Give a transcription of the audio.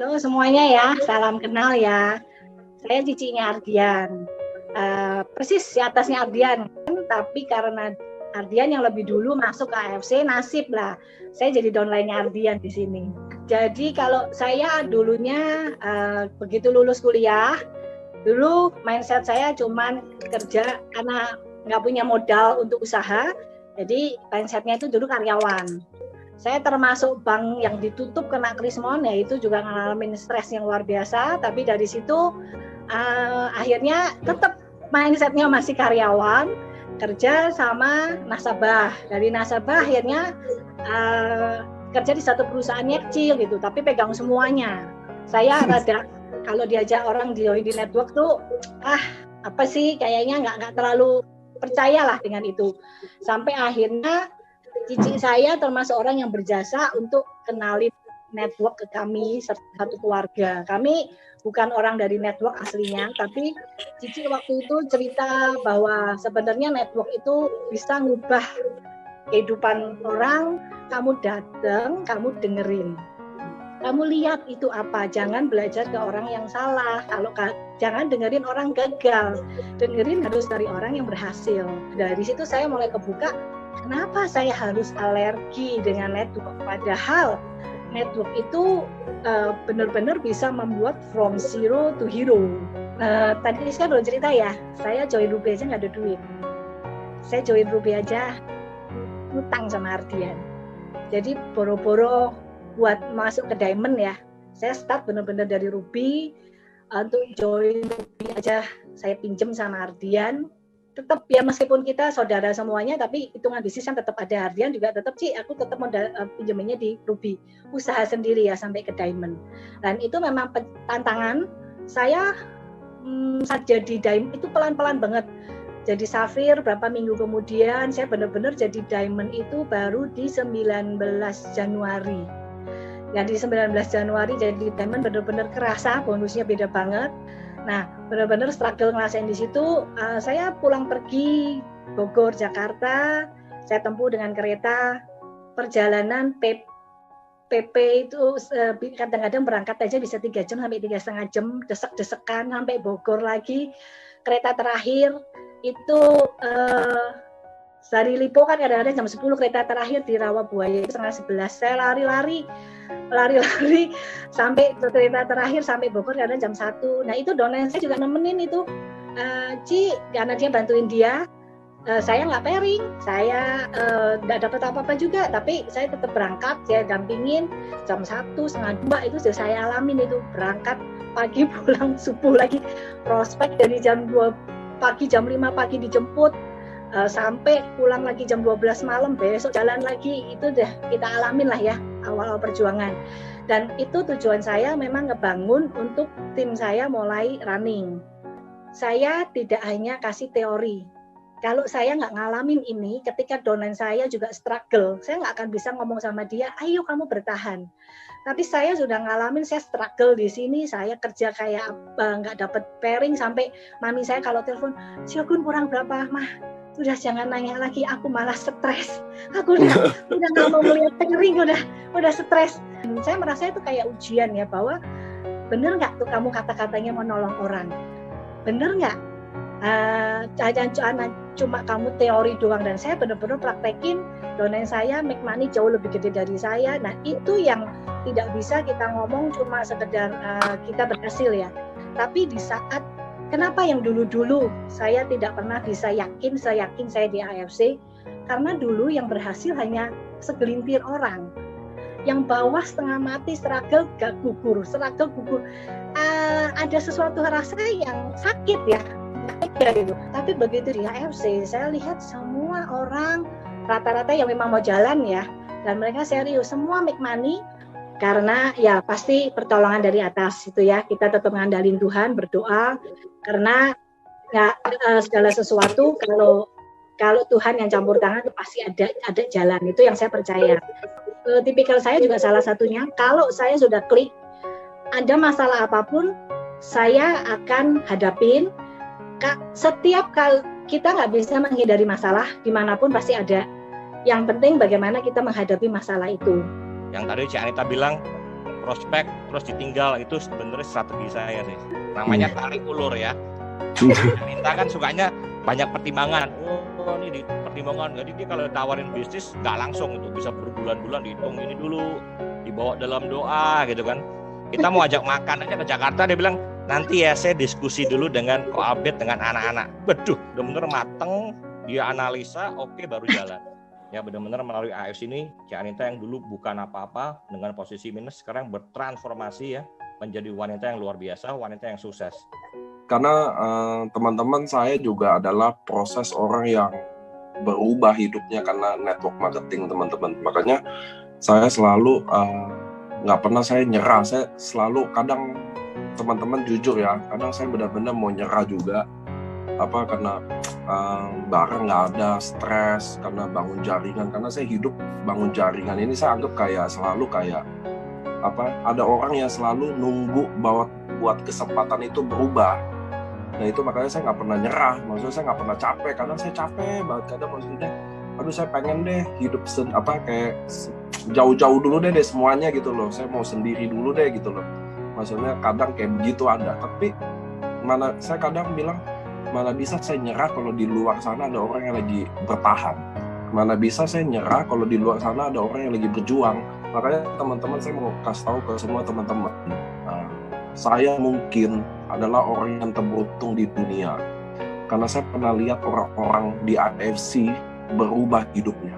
Halo semuanya ya, salam kenal ya. Saya cicinya Ardian. Persis di atasnya Ardian, tapi karena Ardian yang lebih dulu masuk ke AFC, nasib lah. Saya jadi downline-nya Ardian di sini. Jadi kalau saya dulunya begitu lulus kuliah, dulu mindset saya cuman kerja karena nggak punya modal untuk usaha. Jadi mindsetnya itu dulu karyawan. Saya termasuk bank yang ditutup kena krismon, ya itu juga ngalamin stres yang luar biasa. Tapi dari situ akhirnya tetap mindsetnya masih karyawan, kerja sama nasabah. Dari nasabah akhirnya kerja di satu perusahaannya kecil gitu, tapi pegang semuanya. Saya rada kalau diajak orang join di network tuh, apa sih kayaknya nggak terlalu percayalah dengan itu. Sampai akhirnya cici saya termasuk orang yang berjasa untuk kenalin network ke kami satu keluarga. Kami bukan orang dari network aslinya, tapi cici waktu itu cerita bahwa sebenarnya network itu bisa ngubah kehidupan orang. Kamu datang, kamu dengerin. Kamu lihat itu apa, jangan belajar ke orang yang salah. Jangan dengerin orang gagal, dengerin harus dari orang yang berhasil. Dari situ saya mulai kebuka, kenapa saya harus alergi dengan network? Padahal network itu benar-benar bisa membuat from zero to hero. Tadi saya belum cerita ya, saya join Ruby aja nggak ada duit. Saya join Ruby aja utang sama Ardian. Jadi boro-boro buat masuk ke Diamond ya. Saya start benar-benar dari Ruby. Untuk join Ruby aja saya pinjem sama Ardian. Tetap ya meskipun kita saudara semuanya, tapi hitungan bisnis kan tetap ada. Ardian juga tetap aku tetap pinjeminnya di Ruby, usaha sendiri ya sampai ke Diamond. Dan itu memang tantangan saya. Saat jadi Diamond itu pelan-pelan banget. Jadi Safir berapa minggu kemudian, saya benar-benar jadi Diamond itu baru di 19 Januari. Ya di 19 Januari jadi Diamond benar-benar kerasa, bonusnya beda banget. Nah, benar-benar struggle ngerasain di situ. Saya pulang pergi Bogor, Jakarta, saya tempuh dengan kereta. Perjalanan PP itu kadang-kadang berangkat aja bisa 3 jam sampai 3,5 jam, desek-desekan sampai Bogor lagi. Kereta terakhir itu dari Lipo kan kadang-kadang jam 10 kereta terakhir di Rawabuaya itu 10:30. Saya lari-lari sampai kereta terakhir sampai Bogor kadang jam 1. Nah itu downline saya juga nemenin itu Ci, karena dia bantuin dia. Saya nggak pairing, saya nggak dapat apa-apa juga, tapi saya tetap berangkat, saya dampingin jam 1, setengah 2 itu sudah saya alamin itu, berangkat pagi pulang subuh lagi, prospek dari jam 2 pagi, jam 5 pagi dijemput, sampai pulang lagi jam 12 malam, besok jalan lagi, itu udah kita alamin lah ya, awal-awal perjuangan. Dan itu tujuan saya memang ngebangun untuk tim saya mulai running. Saya tidak hanya kasih teori. Kalau saya nggak ngalamin ini, ketika downline saya juga struggle, saya nggak akan bisa ngomong sama dia, ayo kamu bertahan. Tapi saya sudah ngalamin, saya struggle di sini, saya kerja kayak nggak dapat pairing, sampai mami saya kalau telepon, Siogun kurang berapa, mah? Sudah jangan nanya lagi, aku malah stres. Aku udah nggak mau melihat pairing, udah stres. Saya merasa itu kayak ujian ya, bahwa bener nggak tuh kamu kata-katanya menolong orang? Bener nggak? Jangan cuma kamu teori doang. Dan saya benar-benar praktekin, downline saya make money jauh lebih gede dari saya. Nah itu yang tidak bisa kita ngomong cuma sekedar kita berhasil ya. Tapi di saat, kenapa yang dulu-dulu saya tidak pernah bisa yakin saya di AFC, karena dulu yang berhasil hanya segelintir orang. Yang bawah setengah mati, struggle gugur. Ada sesuatu rasa yang sakit ya. Gitu. Tapi begitu di AFC, saya lihat semua orang rata-rata yang memang mau jalan ya, dan mereka serius, semua make money, karena ya pasti pertolongan dari atas itu ya. Kita tetap mengandalkan Tuhan, berdoa, karena segala sesuatu kalau Tuhan yang campur tangan itu pasti ada jalan. Itu yang saya percaya. Tipikal saya juga salah satunya, kalau saya sudah klik, ada masalah apapun saya akan hadapin. Setiap kali kita nggak bisa menghindari masalah, dimanapun pasti ada. Yang penting bagaimana kita menghadapi masalah itu. Yang tadi Cik Anita bilang, prospek terus ditinggal, itu sebenarnya strategi saya sih. Namanya tarik ulur ya. Kita kan sukanya banyak pertimbangan. Oh ini di pertimbangan. Jadi dia kalau tawarin bisnis nggak langsung itu, bisa berbulan-bulan dihitung ini dulu, dibawa dalam doa gitu kan. Kita mau ajak makan aja ke Jakarta, dia bilang nanti ya saya diskusi dulu dengan Ko Abed dengan anak-anak. Beduh, benar-benar mateng, dia analisa, oke baru jalan. Ya benar-benar melalui AFC ini, Ci Anita yang dulu bukan apa-apa dengan posisi minus sekarang bertransformasi ya menjadi wanita yang luar biasa, wanita yang sukses. Karena teman-teman saya juga adalah proses orang yang berubah hidupnya karena network marketing teman-teman. Makanya saya selalu nggak pernah saya nyerah. Saya selalu, kadang teman-teman jujur ya, kadang saya benar-benar mau nyerah juga. Karena barang nggak ada, stres karena bangun jaringan. Karena saya hidup bangun jaringan ini, saya anggap kayak selalu kayak ada orang yang selalu nunggu buat kesempatan itu berubah. Nah itu makanya saya nggak pernah nyerah, maksudnya saya nggak pernah capek. Kadang saya capek banget, kadang maksudnya aduh saya pengen deh hidup kayak jauh-jauh dulu deh semuanya gitu loh, saya mau sendiri dulu deh gitu loh. Maksudnya kadang kayak begitu ada, tapi saya kadang bilang mana bisa saya nyerah kalau di luar sana ada orang yang lagi bertahan. Mana bisa saya nyerah kalau di luar sana ada orang yang lagi berjuang. Makanya teman-teman, saya mau kasih tahu ke semua teman-teman, saya mungkin adalah orang yang terberuntung di dunia karena saya pernah lihat orang-orang di AFC berubah hidupnya.